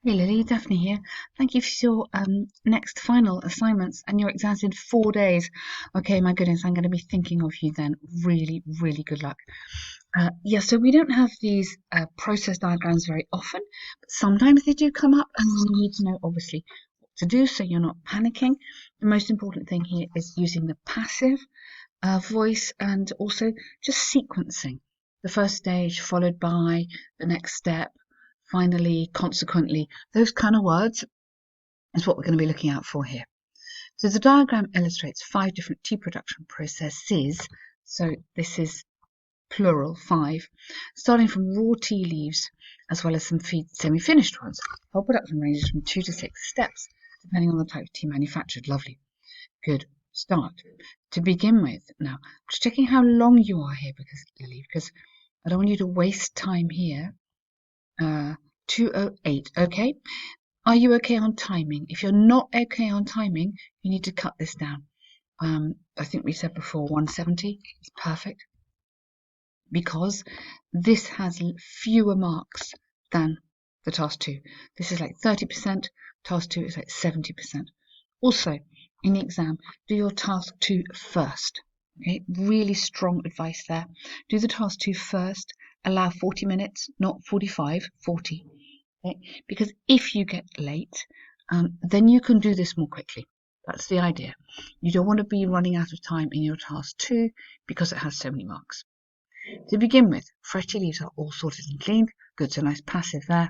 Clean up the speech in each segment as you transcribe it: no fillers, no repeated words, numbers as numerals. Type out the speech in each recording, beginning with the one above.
Hey Lily, Daphne here. Thank you for your next final assignments and your exams in 4 days. Okay, my goodness, I'm going to be thinking of you then. Really, really good luck. Yeah, so we don't have these process diagrams very often, but sometimes they do come up, and you need to know obviously what to do so you're not panicking. The most important thing here is using the passive voice and also just sequencing. The first stage followed by the next step, finally, consequently, those kind of words is what we're going to be looking out for here. So the diagram illustrates 5 different tea production processes. So this is plural, 5, starting from raw tea leaves as well as some semi-finished ones. Whole production ranges from 2 to 6 steps, depending on the type of tea manufactured. Lovely. Good start. To begin with, now, just checking how long you are here, Lily, because I don't want you to waste time here. 2:08, okay? Are you okay on timing? If you're not okay on timing, you need to cut this down. I think we said before 170 is perfect because this has fewer marks than the task 2. This is like 30%, task 2 is like 70%. Also, in the exam, do your task 2 first. Okay, really strong advice there. Do the task 2 first. Allow 40 minutes, not 45, 40. Okay? Because if you get late, then you can do this more quickly. That's the idea. You don't want to be running out of time in your task 2 because it has so many marks. To begin with, fresh tea leaves are all sorted and cleaned. Good, so nice passive there.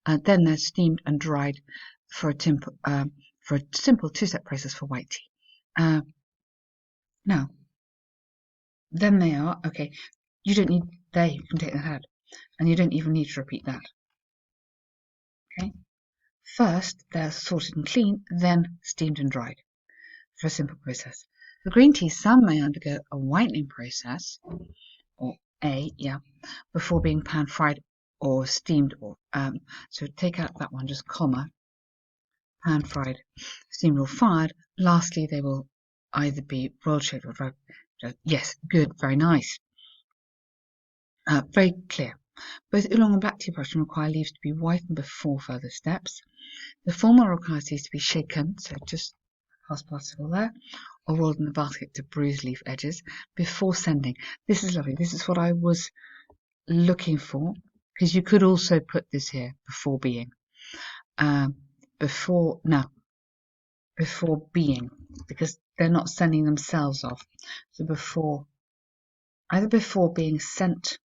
Then they're steamed and dried for a simple 2-step process for white tea. Now, then they are, okay, you don't need, there you can take that out. And you don't even need to repeat that. Okay? First, they're sorted and cleaned, then steamed and dried for a simple process. For green tea, some may undergo a whitening process, or before being pan-fried or steamed. So take out that one, just comma, pan-fried, steamed or fired. Lastly, they will either be broiled, shaved or dried. Yes, good, very nice. Very clear. Both oolong and black tea production require leaves to be whitened before further steps. The former requires these to be shaken, so just past participle there, or rolled in the basket to bruise leaf edges before sending. This is lovely. This is what I was looking for, because you could also put this here before being. Before being, because they're not sending themselves off. So either before being sent,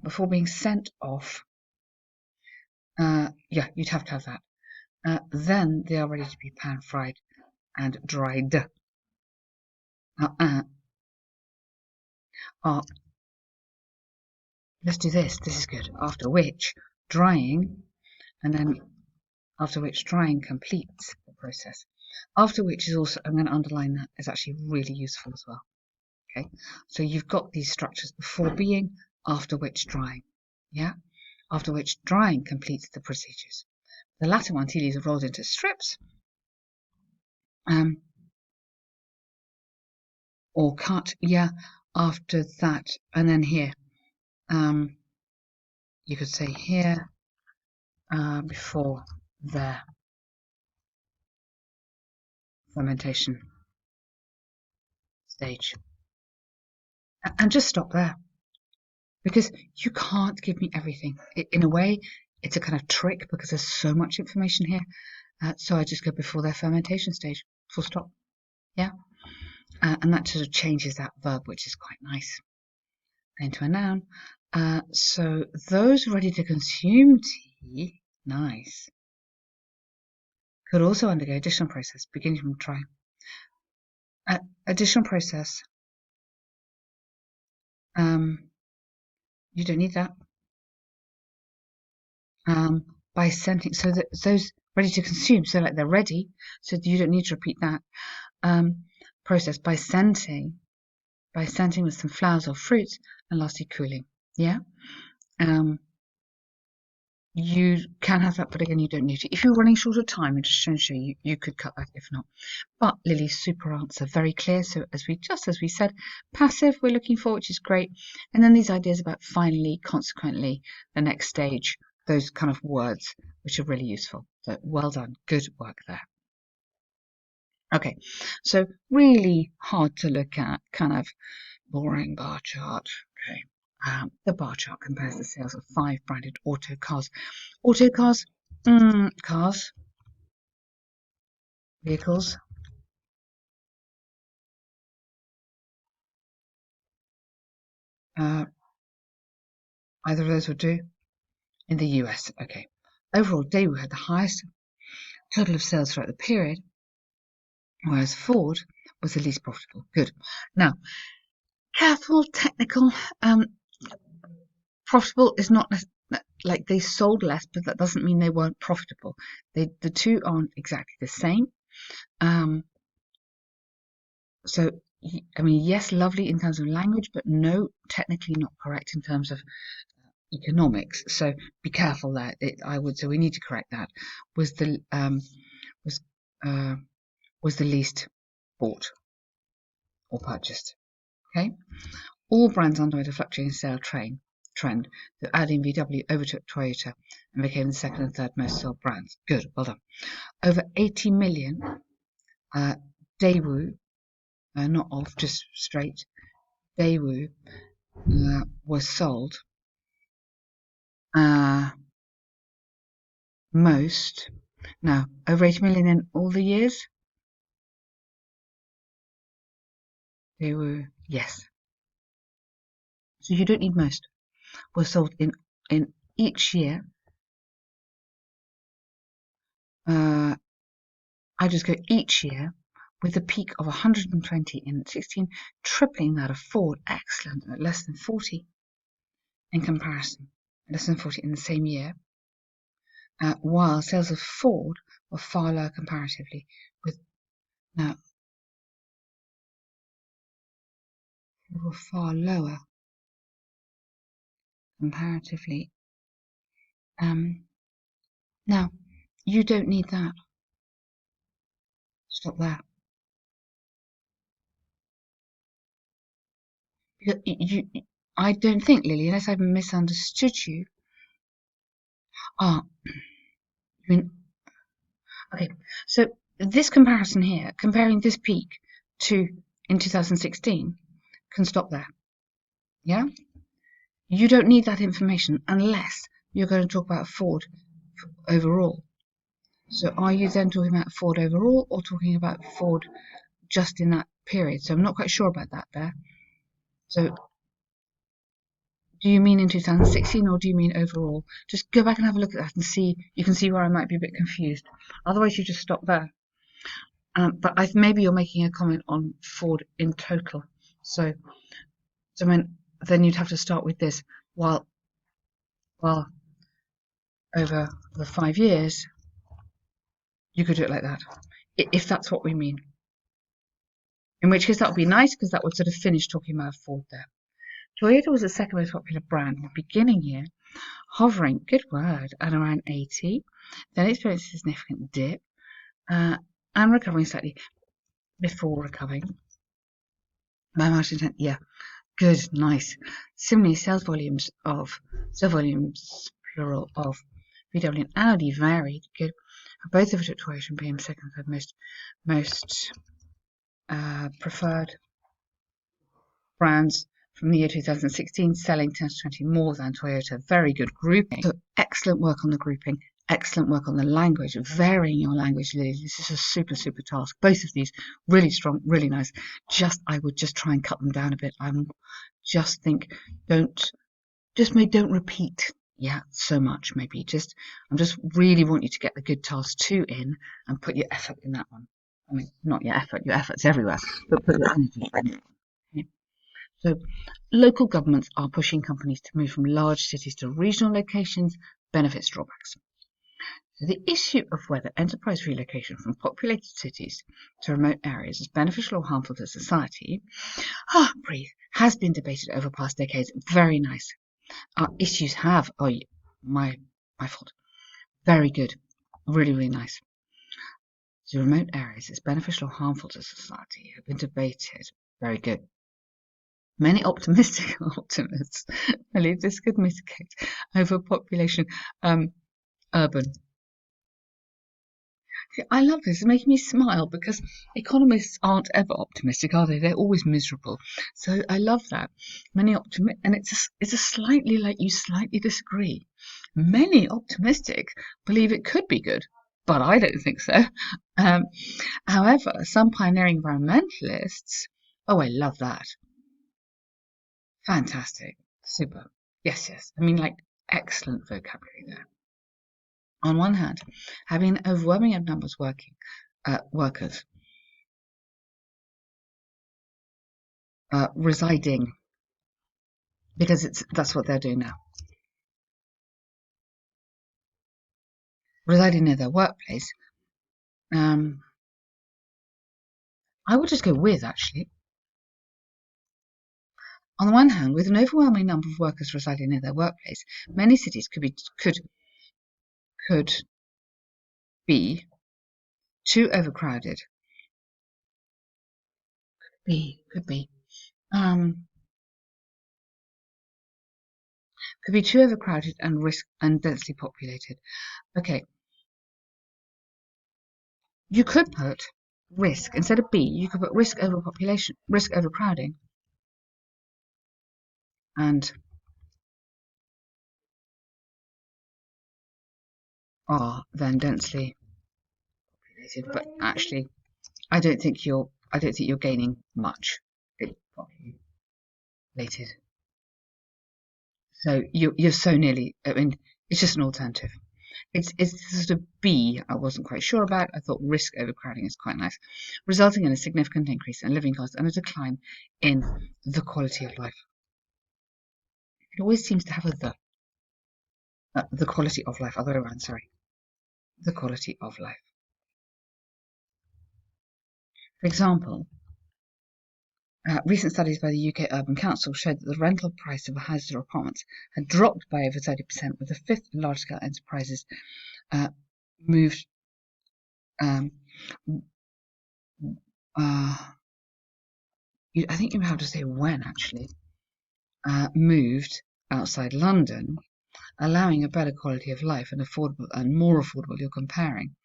before being sent off, you'd have to have that. Then they are ready to be pan-fried and dried. Let's do this. This is good. After which drying, and then after which drying completes the process. After which is also, I'm going to underline that, is actually really useful as well. Okay, so you've got these structures before being, after which drying. Yeah, after which drying completes the procedures. The latter one, tea leaves are rolled into strips, or cut. Yeah, after that, and then here, you could say here, before their fermentation stage. And just stop there, because you can't give me everything. In a way, it's a kind of trick because there's so much information here. So I just go before their fermentation stage, full stop. Yeah, and that sort of changes that verb, which is quite nice, into a noun. So those ready to consume tea, nice, could also undergo additional process, beginning from dry. Additional process. You don't need that. By scenting, so that those ready to consume, so like they're ready, so you don't need to repeat that process by scenting with some flowers or fruits, and lastly cooling. Yeah, you can have that, but again, you don't need to. If you're running short of time, and just trying to show you could cut that if not. But Lily's super answer, very clear. So as we said, passive we're looking for, which is great, and then these ideas about finally, consequently, the next stage, those kind of words which are really useful. So well done, good work there. Okay, so really hard to look at, kind of boring bar chart. Okay, the bar chart compares the sales of 5 branded auto cars. Auto cars, cars, vehicles. Either of those would do. In the US, okay. Overall, Daewoo had the highest total of sales throughout the period, whereas Ford was the least profitable. Good. Now, careful, technical. Profitable is not like they sold less, but that doesn't mean they weren't profitable. The two aren't exactly the same. So I mean, yes, lovely in terms of language, but no, technically not correct in terms of economics. So be careful there. I would say we need to correct that. Was the was the least bought or purchased. Okay. All brands underwent a fluctuating sale trend. So Audi and VW overtook Toyota and became the second and third most sold brands. Good, well done. Over 80 million Daewoo, not off, just straight. Daewoo was sold most. Now, over 80 million in all the years? Daewoo, yes. So you don't need most. Was sold in each year. I just go each year with a peak of 120 in 16, tripling that of Ford. Excellent, at less than 40 in comparison, less than 40 in the same year, while sales of Ford were far lower comparatively. Now, were far lower comparatively. Now, you don't need that. Stop there. I don't think, Lily, unless I've misunderstood you. You mean, okay, so this comparison here, comparing this peak to in 2016, can stop there. Yeah? You don't need that information unless you're going to talk about Ford overall. So are you then talking about Ford overall or talking about Ford just in that period? So I'm not quite sure about that there. So do you mean in 2016 or do you mean overall? Just go back and have a look at that and see. You can see where I might be a bit confused. Otherwise, you just stop there. But maybe you're making a comment on Ford in total. So then you'd have to start with this. While over the 5 years, you could do it like that, if that's what we mean. In which case, that would be nice because that would sort of finish talking about Ford there. Toyota was the second most popular brand in the beginning year, hovering, good word, at around 80. Then experienced a significant dip and recovering slightly before recovering. By March 10th, yeah, good, nice. Similarly, sales volumes plural of VW and Audi varied. Good. Both of it at Toyota and being second and third most preferred brands from the year 2016, selling 10 to 20 more than Toyota. Very good grouping. So excellent work on the grouping. Excellent work on the language, varying your language, Lily. This is a super, super task. Both of these really strong, really nice. I would just try and cut them down a bit. Just think, don't repeat. Yeah, so much maybe. I just really want you to get the good task 2 in and put your effort in that one. I mean, not your effort's everywhere, but put your energy in it. Okay? So, local governments are pushing companies to move from large cities to regional locations, benefits, drawbacks. So the issue of whether enterprise relocation from populated cities to remote areas is beneficial or harmful to society, breathe, has been debated over past decades. Very nice. Our issues have, my fault. Very good. Really, really nice. So remote areas is beneficial or harmful to society have been debated. Very good. Many optimistic optimists believe this could mitigate overpopulation. Urban. I love this. It's making me smile because economists aren't ever optimistic, are they? They're always miserable. So I love that. Many optimists, and it's a slightly like you slightly disagree. Many optimistic believe it could be good, but I don't think so. Um, However, some pioneering environmentalists. Oh, I love that. Fantastic. Super. Yes, yes. I mean, like, excellent vocabulary there. On one hand, having an overwhelming number of workers residing, because that's what they're doing now, residing near their workplace. I would just go with, actually. On the one hand, with an overwhelming number of workers residing near their workplace, many cities could be too overcrowded. Could be could be too overcrowded and densely populated. Okay, you could put risk instead of B. You could put risk overpopulation, risk overcrowding, and are then densely populated. But actually, I don't think you're gaining much. It's populated. So you're so nearly. I mean, it's just an alternative. It's sort of B I wasn't quite sure about. I thought risk overcrowding is quite nice, resulting in a significant increase in living costs and a decline in the quality of life. It always seems to have the quality of life, other way around, sorry. The quality of life. For example, recent studies by the UK Urban Council showed that the rental price of houses or apartments had dropped by over 30%, with the fifth large-scale enterprises moved I think you have to say when actually moved outside London, allowing a better quality of life and more affordable. You're comparing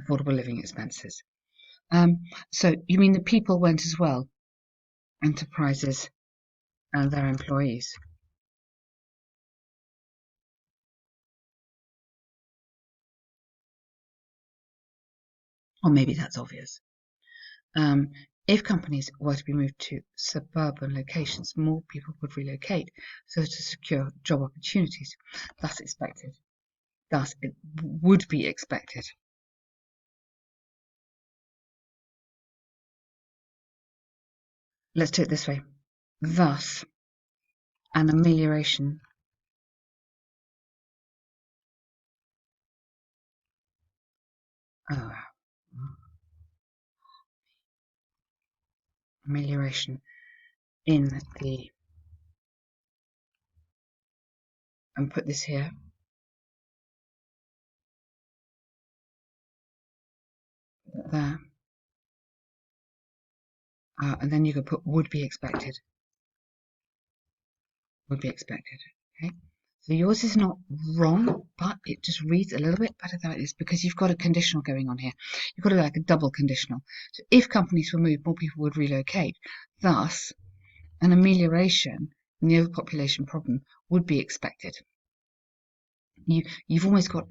affordable living expenses. So you mean the people went as well, enterprises and their employees? Or maybe that's obvious. If companies were to be moved to suburban locations, more people would relocate so as to secure job opportunities. That's expected. Thus, it would be expected. Let's do it this way. Thus, an amelioration amelioration in the, and put this here, there, and then you could put would be expected. Would be expected. Okay, so yours is not wrong, but it just reads a little bit better than it is because you've got a conditional going on here. You've got like a double conditional. So if companies were moved, more people would relocate. Thus, an amelioration in the overpopulation problem would be expected. You've almost got,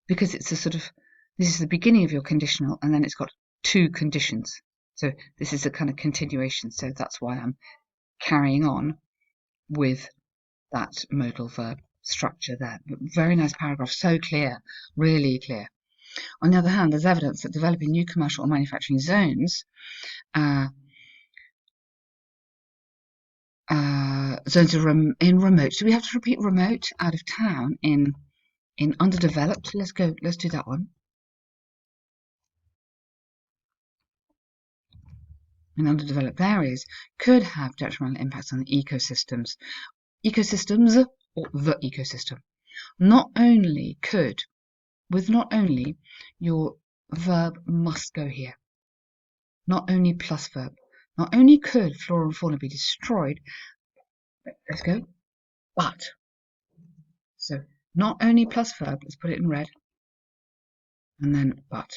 because it's a sort of, this is the beginning of your conditional and then it's got two conditions. So this is a kind of continuation. So that's why I'm carrying on with that modal verb structure there. Very nice paragraph, so clear, really clear. On the other hand, there's evidence that developing new commercial or manufacturing zones zones are in remote. So we have to repeat remote, out of town, in underdeveloped. Let's do that one. In underdeveloped areas could have detrimental impacts on the ecosystems or the ecosystem. Not only, your verb must go here. Not only plus verb. Not only could flora and fauna be destroyed, let's go, but, so not only plus verb, let's put it in red, and then but.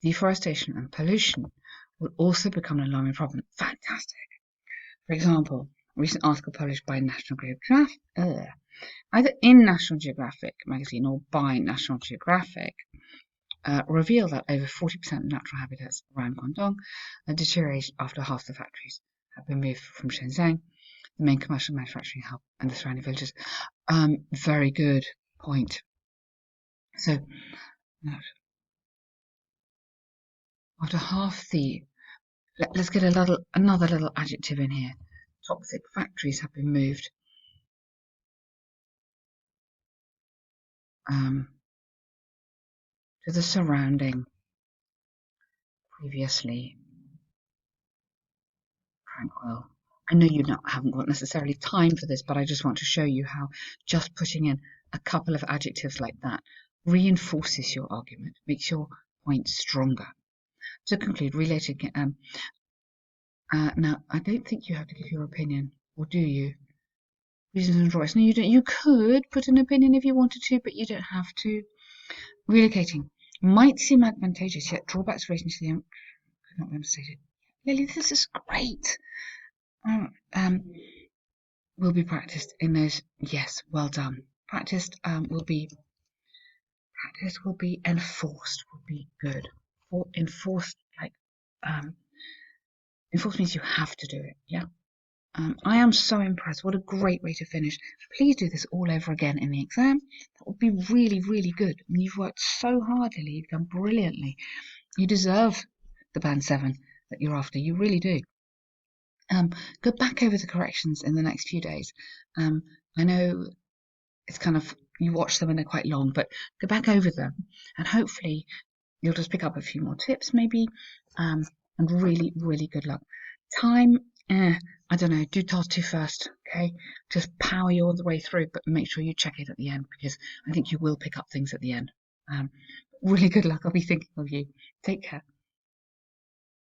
Deforestation and pollution will also become an alarming problem. Fantastic. For example, a recent article published by National Geographic, either in National Geographic magazine or by National Geographic, reveal that over 40% of natural habitats around Guangdong are deteriorated after half the factories have been moved from Shenzhen, the main commercial manufacturing hub, and the surrounding villages. Very good point. So, after half the, let's get another little adjective in here. Toxic factories have been moved. To the surrounding, previously tranquil. I know you haven't got necessarily time for this, but I just want to show you how just putting in a couple of adjectives like that reinforces your argument, makes your point stronger. To conclude, related. Now, I don't think you have to give your opinion, or do you? Reasons and drawbacks. No, you don't. You could put an opinion if you wanted to, but you don't have to. Relocating might seem advantageous, yet drawbacks relating to the could not be understated. Lily, this is great. Will be practiced in those. Yes, well done. Practiced will be enforced. Will be good. For enforced, like enforced means you have to do it. Yeah. I am so impressed. What a great way to finish. Please do this all over again in the exam. That would be really, really good. I mean, you've worked so hard, Lily. You've done brilliantly. You deserve the band 7 that you're after. You really do. Go back over the corrections in the next few days. I know it's kind of, you watch them and they're quite long, but go back over them and hopefully you'll just pick up a few more tips maybe, and really, really good luck. Time, I don't know, do task 2 first, okay? Just power you all the way through, but make sure you check it at the end because I think you will pick up things at the end. Really good luck. I'll be thinking of you. Take care.